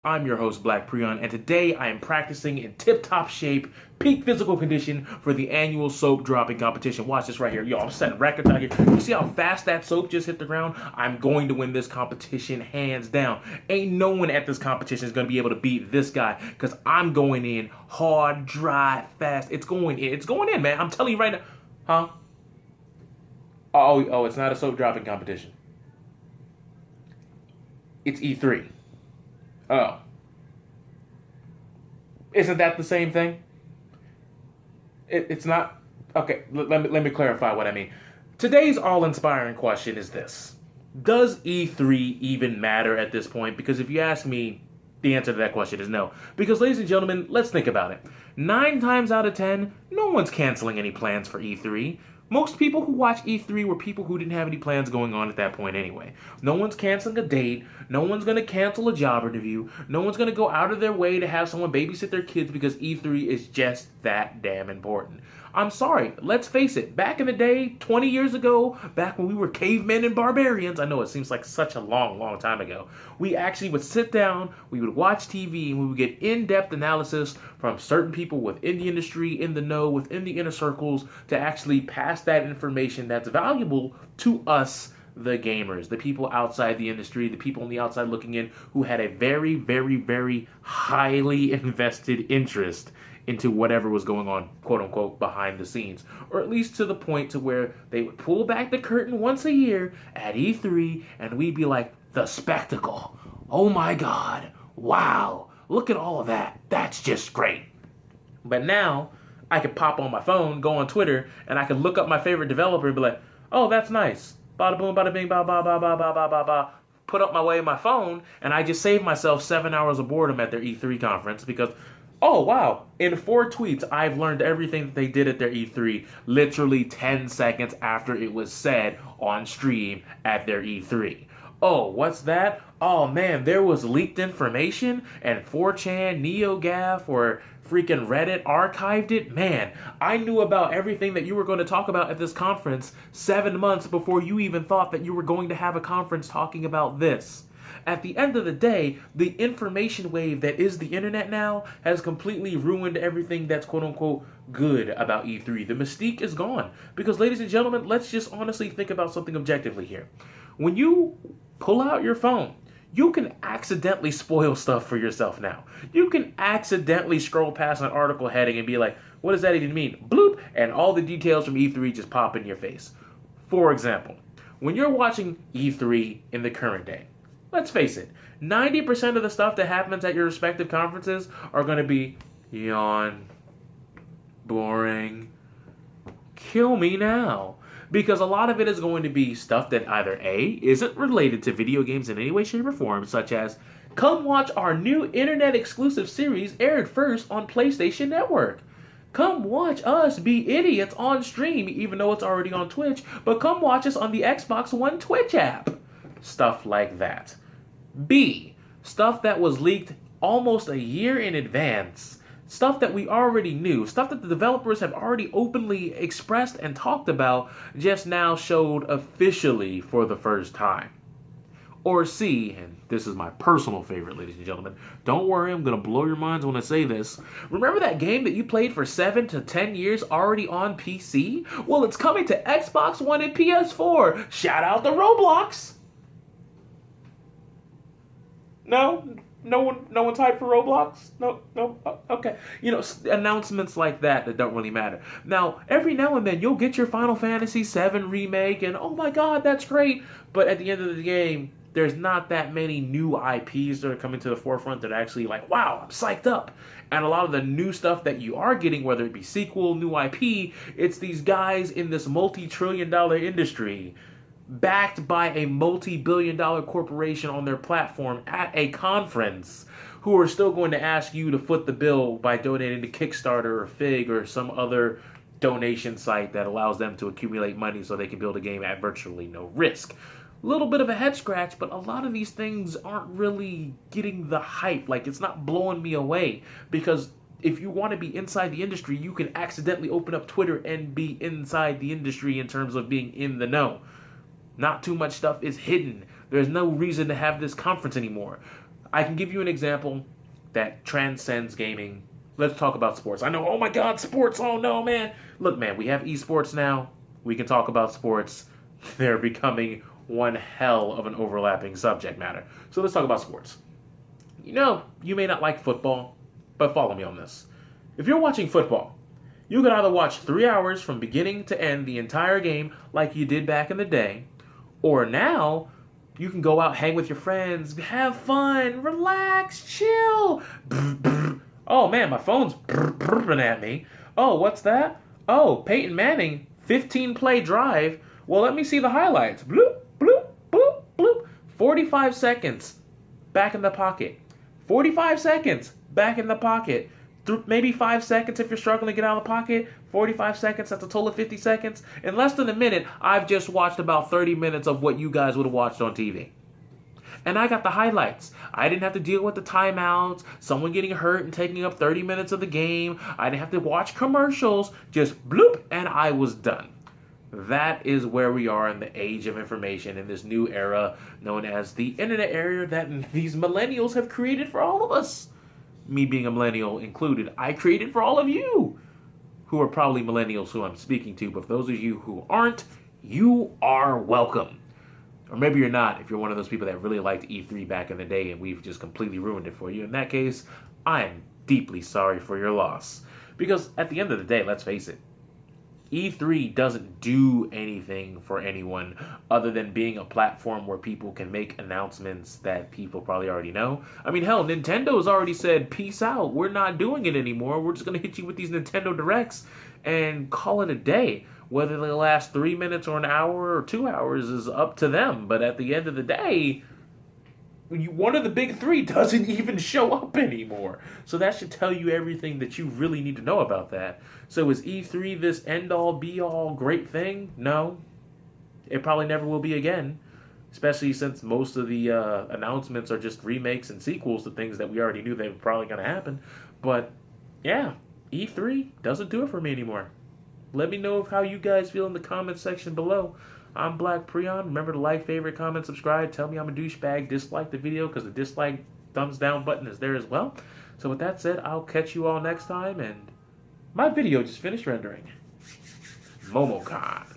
I'm your host, Black Prion, and today I am practicing in tip-top shape, peak physical condition for the annual soap dropping competition. Watch this right here. Yo, I'm setting records out here. You see how fast that soap just hit the ground? I'm going to win this competition hands down. Ain't no one at this competition is going to be able to beat this guy because I'm going in hard, dry, fast. It's going in. It's going in, man. I'm telling you right now. Huh? Oh, it's not a soap dropping competition. It's E3. Oh. Isn't that the same thing? It's not. Okay, let me clarify what I mean. Today's all-inspiring question is this. Does E3 even matter at this point? Because if you ask me, the answer to that question is no. Because, ladies and gentlemen, let's think about it. 9 times out of 10, no one's canceling any plans for E3. Most people who watch E3 were people who didn't have any plans going on at that point anyway. No one's canceling a date. No one's going to cancel a job interview. No one's going to go out of their way to have someone babysit their kids because E3 is just that damn important. I'm sorry, let's face it, back in the day, 20 years ago, back when we were cavemen and barbarians, I know it seems like such a long time ago, we actually would sit down, we would watch TV, and we would get in-depth analysis from certain people within the industry, in the know, within the inner circles, to actually pass that information that's valuable to us, the gamers, the people outside the industry, the people on the outside looking in who had a very highly invested interest into whatever was going on, quote unquote, behind the scenes. Or at least to the point to where they would pull back the curtain once a year at E3 and we'd be like, the spectacle. Oh my God. Wow. Look at all of that. That's just great. But now I could pop on my phone, go on Twitter, and I could look up my favorite developer and be like, oh, that's nice. Bada boom, bada bing, ba ba ba ba ba ba ba ba. Put up my way my phone, and I just saved myself 7 hours of boredom at their E3 conference because, oh wow, in 4 tweets, I've learned everything that they did at their E3 literally 10 seconds after it was said on stream at their E3. Oh, what's that? Oh man, there was leaked information and 4chan, NeoGAF, or freaking Reddit archived it. Man, I knew about everything that you were going to talk about at this conference 7 months before you even thought that you were going to have a conference talking about this. At the end of the day, the information wave that is the internet now has completely ruined everything that's quote unquote good about E3. The mystique is gone. Because, ladies and gentlemen, let's just honestly think about something objectively here. When you pull out your phone, you can accidentally spoil stuff for yourself now. You can accidentally scroll past an article heading and be like, what does that even mean? Bloop! And all the details from E3 just pop in your face. For example, when you're watching E3 in the current day, let's face it, 90% of the stuff that happens at your respective conferences are going to be yawn, boring, kill me now. Because a lot of it is going to be stuff that either A, isn't related to video games in any way, shape, or form, such as, come watch our new internet exclusive series aired first on PlayStation Network. Come watch us be idiots on stream, even though it's already on Twitch, but come watch us on the Xbox One Twitch app. Stuff like that. B, stuff that was leaked almost a year in advance. Stuff that we already knew, stuff that the developers have already openly expressed and talked about, just now showed officially for the first time. Or C, and this is my personal favorite, ladies and gentlemen. Don't worry, I'm going to blow your minds when I say this. Remember that game that you played for 7 to 10 years already on PC? Well, it's coming to Xbox One and PS4. Shout out to Roblox. No? No one's hyped for Roblox? No, okay. You know, announcements like that don't really matter. Now, every now and then, you'll get your Final Fantasy VII remake, and oh my god, that's great. But at the end of the game, there's not that many new IPs that are coming to the forefront that are actually like, wow, I'm psyched up. And a lot of the new stuff that you are getting, whether it be sequel, new IP, it's these guys in this multi-trillion-dollar industry backed by a multi-billion-dollar corporation on their platform at a conference who are still going to ask you to foot the bill by donating to Kickstarter or Fig or some other donation site that allows them to accumulate money so they can build a game at virtually no risk. A little bit of a head scratch, but a lot of these things aren't really getting the hype. Like, it's not blowing me away because if you want to be inside the industry, you can accidentally open up Twitter and be inside the industry in terms of being in the know. Not too much stuff is hidden. There's no reason to have this conference anymore. I can give you an example that transcends gaming. Let's talk about sports. I know, oh my God, sports. Oh no, man. Look, man, we have esports now. We can talk about sports. They're becoming one hell of an overlapping subject matter. So let's talk about sports. You know, you may not like football, but follow me on this. If you're watching football, you could either watch 3 hours from beginning to end the entire game like you did back in the day, or now you can go out, hang with your friends, have fun, relax, chill. Oh man, my phone's burping at me. Oh, what's that? Oh, Peyton Manning, 15 play drive. Well, let me see the highlights. Bloop, bloop, bloop, bloop. 45 seconds back in the pocket. 45 seconds back in the pocket. Maybe 5 seconds if you're struggling to get out of the pocket. 45 seconds, that's a total of 50 seconds. In less than a minute, I've just watched about 30 minutes of what you guys would have watched on TV. And I got the highlights. I didn't have to deal with the timeouts, someone getting hurt and taking up 30 minutes of the game. I didn't have to watch commercials. Just bloop, and I was done. That is where we are in the age of information, in this new era known as the internet era that these millennials have created for all of us. Me being a millennial included, I created for all of you, who are probably millennials who I'm speaking to, but for those of you who aren't, you are welcome. Or maybe you're not, if you're one of those people that really liked E3 back in the day and we've just completely ruined it for you. In that case, I am deeply sorry for your loss. Because at the end of the day, let's face it, E3 doesn't do anything for anyone other than being a platform where people can make announcements that people probably already know. I mean, hell, Nintendo's already said, peace out. We're not doing it anymore. We're just going to hit you with these Nintendo Directs and call it a day. Whether they last 3 minutes or an hour or 2 hours is up to them. But at the end of the day, one of the big three doesn't even show up anymore. So that should tell you everything that you really need to know about that. So is E3 this end-all, be-all great thing? No. It probably never will be again. Especially since most of the announcements are just remakes and sequels to things that we already knew they were probably going to happen. But, yeah, E3 doesn't do it for me anymore. Let me know how you guys feel in the comments section below. I'm Black Prion. Remember to like, favorite, comment, subscribe. Tell me I'm a douchebag. Dislike the video because the dislike thumbs down button is there as well. So with that said, I'll catch you all next time. And my video just finished rendering. Momocon.